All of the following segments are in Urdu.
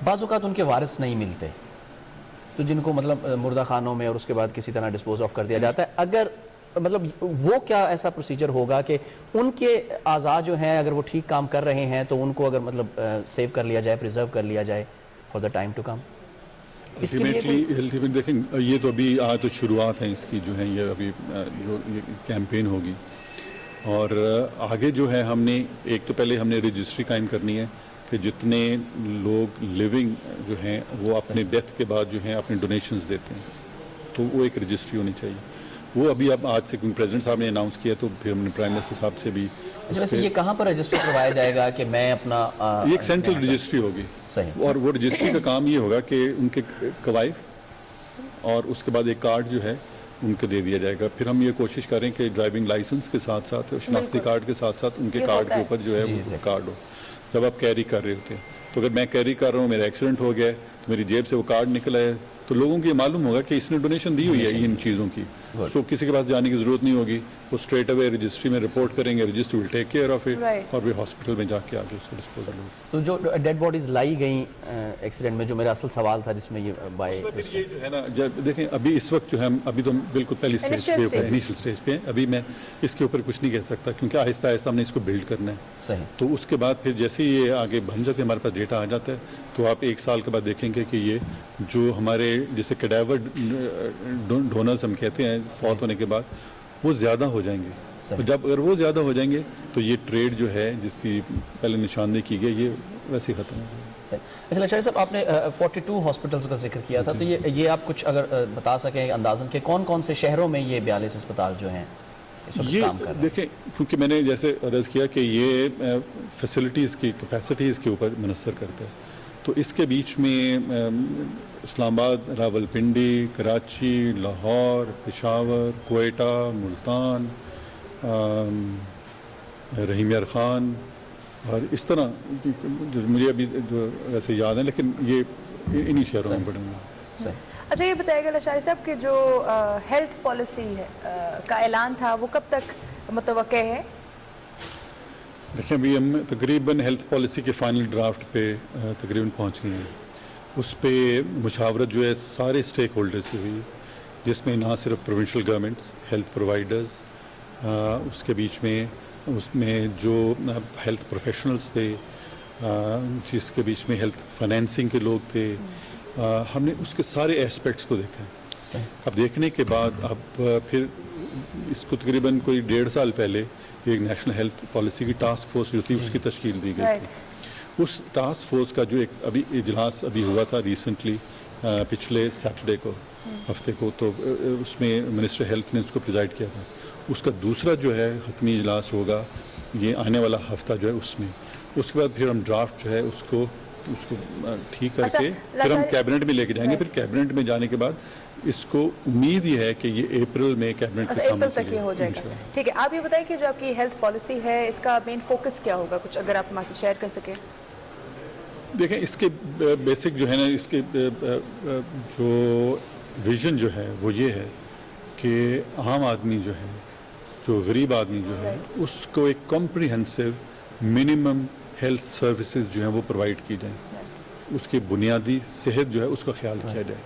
بعض اوقات ان کے وارث نہیں ملتے تو جن کو مطلب مردہ خانوں میں اور اس کے بعد کسی طرح ڈسپوز آف کر دیا جاتا ہے. اگر مطلب وہ کیا ایسا پروسیجر ہوگا کہ ان کے اعضاء جو ہیں اگر وہ ٹھیک کام کر رہے ہیں تو ان کو اگر مطلب سیو کر لیا جائے, پریزرو کر لیا جائے for the time to come? اس کے لیے دیکھیں یہ تو ابھی آج تو شروعات ہیں اس کی جو ہے, یہ ابھی جو یہ کیمپین ہوگی اور آگے جو ہے ہم نے ایک تو پہلے ہم نے رجسٹری قائم کرنی ہے کہ جتنے لوگ لیونگ جو ہیں وہ اپنے ڈیتھ کے بعد جو ہیں اپنے ڈونیشنز دیتے ہیں تو وہ ایک رجسٹری ہونی چاہیے. وہ ابھی اب آج سے پریزیڈنٹ صاحب نے اناؤنس کیا تو پھر ہم نے پرائم منسٹر صاحب سے بھی. ویسے یہ کہاں پر رجسٹر کروایا جائے گا کہ میں اپنا یہ ایک سینٹرل رجسٹری ہوگی صحیح, اور وہ رجسٹری کا کام یہ ہوگا کہ ان کے کوائف اور اس کے بعد ایک کارڈ جو ہے ان کو دے دیا جائے گا. پھر ہم یہ کوشش کریں کہ ڈرائیونگ لائسنس کے ساتھ ساتھ شناختی کارڈ کے ساتھ ساتھ ان کے کارڈ کے اوپر جو ہے وہ کارڈ ہو جب آپ کیری کر رہے ہوتے ہیں. تو اگر میں کیری کر رہا ہوں, میرا ایکسیڈنٹ ہو گیا ہے تو میری جیب سے وہ کارڈ نکلا ہے تو لوگوں کو یہ معلوم ہوگا کہ اس نے ڈونیشن دی ہوئی ہے ان چیزوں کی. تو کسی کے پاس جانے کی ضرورت نہیں ہوگی, وہ اسٹریٹ اوے رجسٹری میں رپورٹ کریں گے, registry will take care of it اور پھر ہاسپٹل میں جا کے آگے اس کو ڈسپوزل ہوگا. تو جو ڈیڈ باڈیز لائی گئیں ایکسیڈنٹ میں, جو میرا اصل سوال تھا جس میں یہ یہ جو ہے نا دیکھیں ابھی اس وقت جو ہے ابھی تو بالکل پہلی اسٹیج پہ انیشیل اسٹیج پہ ہیں, ابھی میں اس کے اوپر کچھ نہیں کہہ سکتا کیونکہ آہستہ آہستہ ہم نے اس کو بلڈ کرنا ہے. صحیح. تو اس کے بعد پھر جیسے یہ آگے بن جاتے ہیں, ہمارے پاس ڈیٹا آ جاتا ہے تو آپ ایک سال کے بعد دیکھیں گے کہ یہ جو ہمارے جیسے کیڈیور ڈونرز ہم کہتے ہیں فوت ہونے کے بعد وہ زیادہ ہو جائیں گے. تو جب اگر وہ زیادہ ہو جائیں گے تو یہ ٹریڈ جو ہے جس کی پہلے نشاندہی کی گئی یہ ویسے ہی ختم ہو جائے گا. اچھا لاشاری صاحب, آپ نے 42 ہاسپٹلس کا ذکر کیا تھا, تو یہ آپ کچھ اگر بتا سکیں اندازاً کہ کون کون سے شہروں میں یہ 42 اسپتال جو ہیں یہ دیکھیں, کیونکہ میں نے جیسے عرض کیا کہ یہ فیسلٹیز کی کیپیسٹیز کے اوپر منحصر کرتا ہے. تو اس کے بیچ میں اسلام آباد, راول پنڈی, کراچی, لاہور, پشاور, کوئٹہ, ملتان, رحیم یار خان اور اس طرح مجھے ابھی ویسے یاد ہیں لیکن یہ انہی شہروں میں پڑیں گے. اچھا یہ بتائیے گا لاشاری صاحب کہ جو ہیلتھ پالیسی کا اعلان تھا وہ کب تک متوقع ہے؟ دیکھیں ابھی ہم تقریباً ہیلتھ پالیسی کے فائنل ڈرافٹ پہ تقریباً پہنچ گئے ہیں. اس پہ مشاورت جو ہے سارے اسٹیک ہولڈر سے ہوئی جس میں نہ صرف پروونشل گورنمنٹس, ہیلتھ پرووائڈرز, اس کے بیچ میں اس میں جو ہیلتھ پروفیشنلز تھے, جس کے بیچ میں ہیلتھ فائنینسنگ کے لوگ تھے. ہم نے اس کے سارے ایسپیکٹس کو دیکھا. اب دیکھنے کے بعد اب پھر اس کو تقریباً کوئی 1.5 سال پہلے ایک نیشنل ہیلتھ پالیسی کی ٹاسک فورس جو تھی اس کی تشکیل دی گئی تھی. اس ٹاسک فورس کا جو ایک ابھی اجلاس ابھی ہوا تھا ریسنٹلی پچھلے سیٹرڈے کو ہفتے کو, تو اس میں منسٹر ہیلتھ نے اس کو پریزائڈ کیا تھا. اس کا دوسرا جو ہے حتمی اجلاس ہوگا یہ آنے والا ہفتہ جو ہے اس میں. اس کے بعد پھر ہم ڈرافٹ جو ہے اس کو ٹھیک کر کے پھر ہم کیبنٹ میں لے کے جائیں گے. پھر کیبنٹ میں جانے کے بعد اس کو امید یہ ہے کہ یہ اپریل میں کیبنٹ کے سامنے تک یہ ہو جائے گا. ٹھیک ہے, آپ یہ بتائیں کہ جو آپ کی ہیلتھ پالیسی ہے اس کا مین فوکس کیا ہوگا, کچھ اگر آپ ہمارے سے شیئر کر سکیں. دیکھیں اس کے بیسک جو ہے نا اس کے جو ویژن جو ہے وہ یہ ہے کہ عام آدمی جو ہے, جو غریب آدمی جو ہے, اس کو ایک کمپریہنسو منیمم ہیلتھ سروسز جو ہیں وہ پرووائڈ کی جائیں. اس کی بنیادی صحت جو ہے اس کا خیال کیا جائے,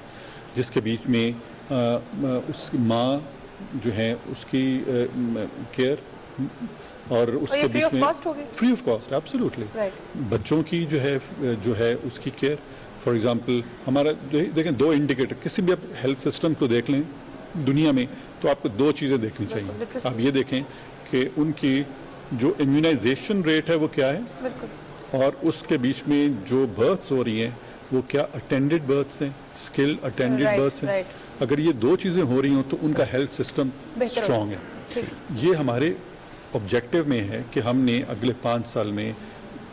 جس کے بیچ میں اس کی ماں جو ہے اس کی کیئر اور اس کے بیچ میں فری آف کاسٹ ایبسلیوٹلی بچوں کی جو ہے اس کی کیئر. فار ایگزامپل ہمارا دیکھیں 2 انڈیکیٹر کسی بھی آپ ہیلتھ سسٹم کو دیکھ لیں دنیا میں تو آپ کو 2 چیزیں دیکھنی چاہیے. آپ یہ دیکھیں کہ ان کی جو امیونائزیشن ریٹ ہے وہ کیا ہے, اور اس کے بیچ میں جو برتھس ہو رہی ہیں وہ کیا اٹینڈڈ برتھس ہیں, اسکل اٹینڈڈ برتھس ہیں. اگر یہ 2 چیزیں ہو رہی ہوں تو ان کا ہیلتھ سسٹم اسٹرانگ ہے. یہ ہمارے آبجیکٹیو میں ہے کہ ہم نے اگلے 5 سال میں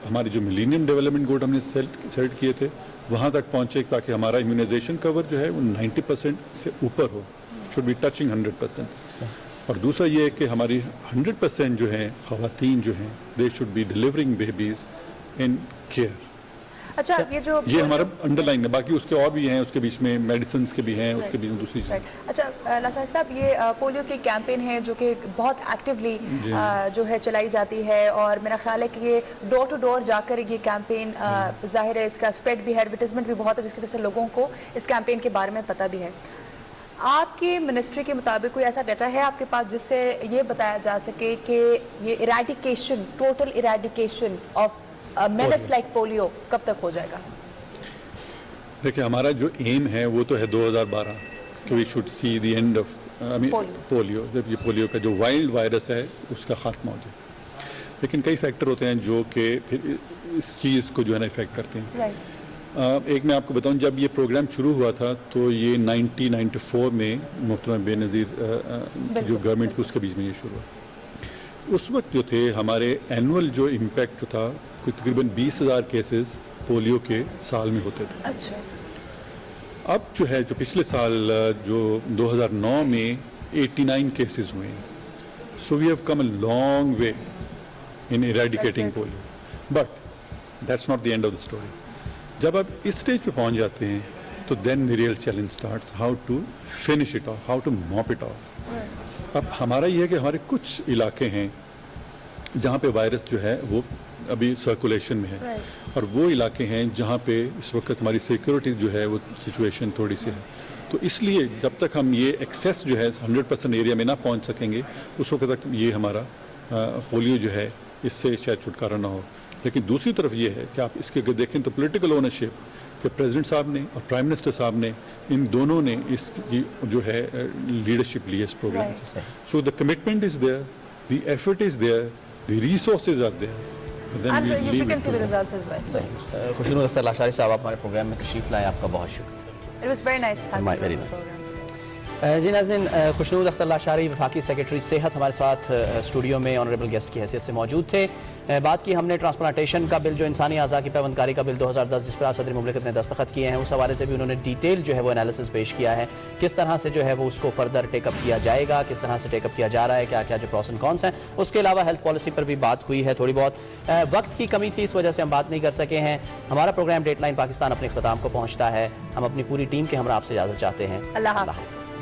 ہمارے جو ملینیم ڈیولپمنٹ گول ہم نے سیٹ کیے تھے وہاں تک پہنچے تاکہ ہمارا امیونائزیشن کور جو ہے وہ 90% سے اوپر ہو, شوڈ بی ٹچنگ 100%. اور دوسرا یہ ہے کہ ہماری 100% جو ہیں خواتین جو ہیں they should be delivering babies in care. اچھا یہ جو یہ ہمارا انڈر لائن ہے. باقی اس کے اور بھی ہیں, اس کے بیچ میں میڈیسنس کے بھی ہیں, اس کے بیچ میں دوسری چیزیں. اچھا لاشاری صاحب, یہ پولیو کی کیمپین ہے جو کہ بہت ایکٹیولی جو ہے چلائی جاتی ہے, اور میرا خیال ہے کہ یہ ڈور ٹو ڈور جا کر یہ کیمپین, ظاہر ہے اس کا اسپریڈ بھی ہے, ایڈورٹیزمنٹ بھی بہت ہے, جس کی وجہ سے لوگوں کو اس کیمپین کے بارے میں پتہ بھی ہے. آپ کی منسٹری کے مطابق کوئی ایسا ڈیٹا ہے آپ کے پاس جس سے یہ بتایا جا سکے کہ یہ eradication, total eradication of males like polio کب تک ہو جائے گا؟ دیکھیں ہمارا جو ایم ہے وہ تو ہے 2012 کہ we should see the end of polio, جب یہ پولیو کا جو وائلڈ وائرس ہے اس کا خاتمہ ہو جائے. لیکن کئی فیکٹر ہوتے ہیں جو کہ پھر اس چیز کو جو ہے نا افیکٹ کرتے ہیں. ایک میں آپ کو بتاؤں, جب یہ پروگرام شروع ہوا تھا تو یہ 1994 میں محترمہ بے نظیر جو گورنمنٹ تھی اس کے بیچ میں یہ شروع ہوا. اس وقت جو تھے ہمارے اینول جو امپیکٹ تھا کوئی تقریباً 20,000 کیسز پولیو کے سال میں ہوتے تھے. اچھا. اب جو ہے جو پچھلے سال جو 2009 میں 89 کیسز ہوئے ہیں. So we have come a long way in eradicating polio, but that's not the end of the story. جب آپ اس اسٹیج پہ پہنچ جاتے ہیں تو then the real challenge starts how to finish it off, how to mop it off. اب ہمارا یہ ہے کہ ہمارے کچھ علاقے ہیں جہاں پہ وائرس جو ہے وہ ابھی سرکولیشن میں ہے, اور وہ علاقے ہیں جہاں پہ اس وقت ہماری سیکورٹی جو ہے وہ سچویشن تھوڑی سی ہے. تو اس لیے جب تک ہم یہ ایکسیس جو ہے 100% ایریا میں نہ پہنچ سکیں گے اس وقت تک یہ ہمارا پولیو جو ہے اس سے شاید چھٹکارا نہ ہو. لیکن دوسری طرف یہ ہے کہ آپ اس کے اگر دیکھیں تو پولیٹیکل اونرشپ کہ پریزیڈنٹ صاحب نے اور پرائم منسٹر صاحب نے ان دونوں نے اس کی جو ہے لیڈرشپ لی ہے اس پروگرام کی. So the commitment is there, the effort is there, the resources are there. Khushnood Akhtar Lashari Sahab, آپ ہمارے پروگرام میں تشریف لائے, آپ کا بہت شکریہ. جی ناظرین, خوشنود اختر لاشاری وفاقی سیکرٹری صحت ہمارے ساتھ اسٹوڈیو میں آنریبل گیسٹ کی حیثیت سے موجود تھے. بات کی ہم نے ٹرانسپلانٹیشن کا بل, جو انسانی اعضاء کی پیوند کاری کا بل 2010 جس پر آج صدر مملکت نے دستخط کیے ہیں, اس حوالے سے بھی انہوں نے ڈیٹیل جو ہے وہ انالیسس پیش کیا ہے, کس طرح سے جو ہے وہ اس کو فردر ٹیک اپ کیا جائے گا, کس طرح سے ٹیک اپ کیا جا رہا ہے, کیا کیا جو پروس اینڈ کونس ہیں. اس کے علاوہ ہیلتھ پالیسی پر بھی بات ہوئی ہے. تھوڑی بہت وقت کی کمی تھی, اس وجہ سے ہم بات نہیں کر سکے ہیں. ہمارا پروگرام ڈیٹ لائن پاکستان اپنے اختتام کو پہنچتا ہے. ہم اپنی پوری ٹیم کے ہمراہ آپ سے اجازت چاہتے ہیں. اللہ حافظ.